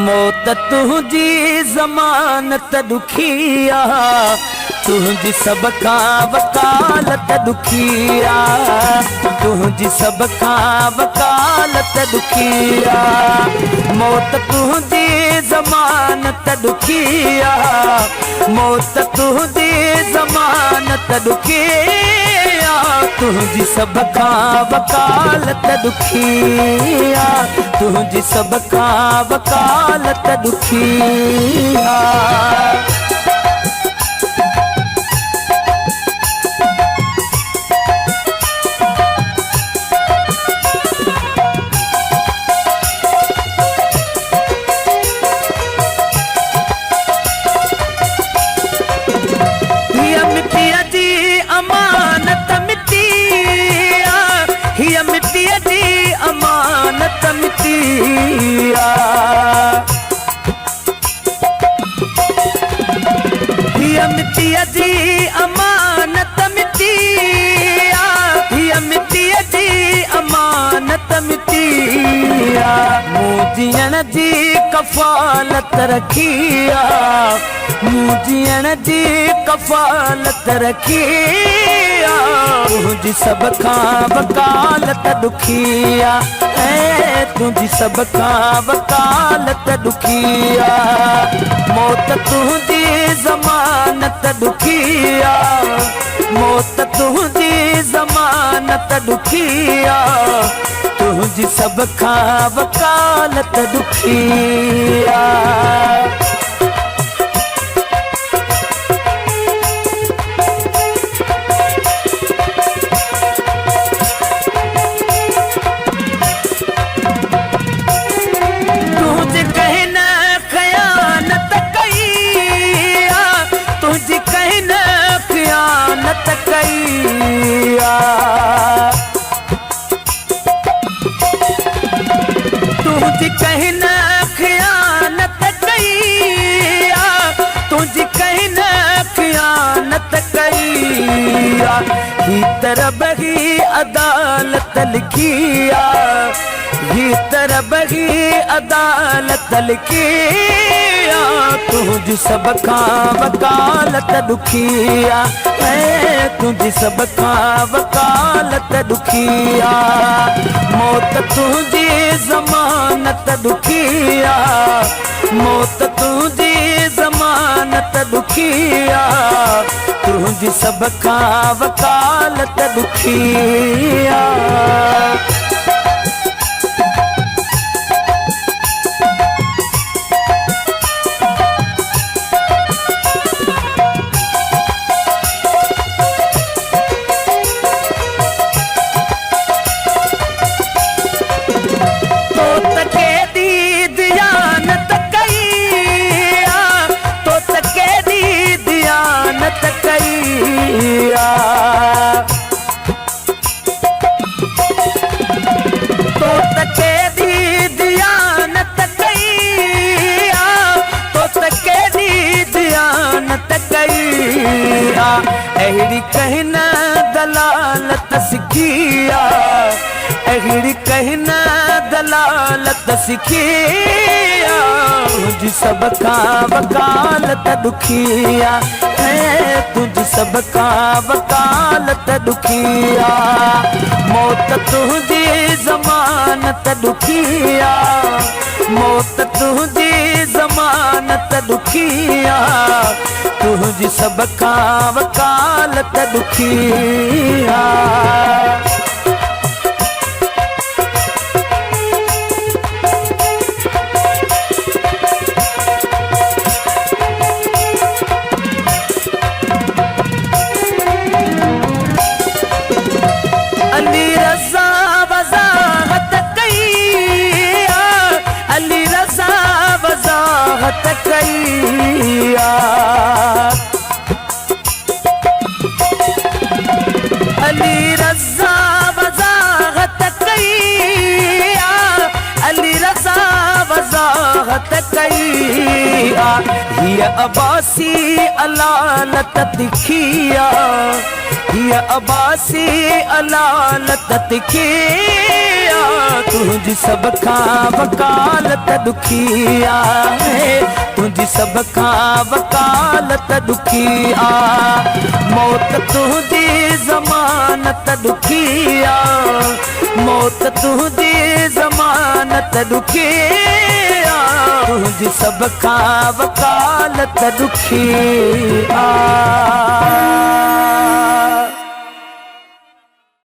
मौत तुझी ज़मानत दुखिया, तुझी सब खां वकालत दुखिया, तुझी सब खां वकालत दुखिया। मौत तुझी ज़मानत दुखिया, मौत तुझी ज़मानत दुखिया, तुझी सब खां वकालत दुखिया, तुझी सब खां वकालत दुखिया। अमानत मिटिया, हिय मिट्टीअ जी अमानत मिटिया, हिय मिट्टीअ जी अमानत मिटिया, हिय मिट्टीअ जी अमानत मिटिया। मूं जीअण जी कफ़ालत रखिया, मूं जीअण जी कफ़ालत रखिया, तुझी सब खां वकालत दुखिया, तुझी सब खां वकालत दुखिया। मौत तुझी ज़मानत दुखिया, मौत तुझी ज़मानत दुखिया, तुझी सब खां वकालत दुखिया। तुझी कहीं न खयानत कईया, तुझी कहीं न खयानत कईया। ही तरब ही अदालत लिखिया, ही तरब ही अदालत लिखिया, तुझी सब खां वकालत दुखिया, तुझी सब खां वकालत दुखिया। मौत तुझी ज़मानत दुखिया, मौत तुझी ज़मानत दुखिया, तुझी सब खां वकालत दुखिया। अहिड़ी कहीं न दलालत सिखिया, अहिड़ी कहीं न दलालत सिखिया, तुझी सब खां वकालत दुखिया, तुझी सब खां वकालत दुखिया। मौत तुझी ज़मानत दुखिया, मौत तुझी ज़मानत दुखिया, तुझी सब खां वकालत दुखिया। अली रज़ा वज़ाहत कईया, अली रज़ा वज़ाहत कईया, अली रज़ा वज़ाहत कईया, अली रज़ा वज़ाहत कईया। हिय अब्बासी अलालत तिखिया, हिय अब्बासी अलालत तिखिया, तुझ तुझी सब खां वकालत दुखी आहे, तुझी सब खां वकालत दुखी आ। मौत तुझी ज़मानत दुखी आ, मौत तुझी ज़मानत दुखी आ, तुझी सब खां वकालत दुखी आ।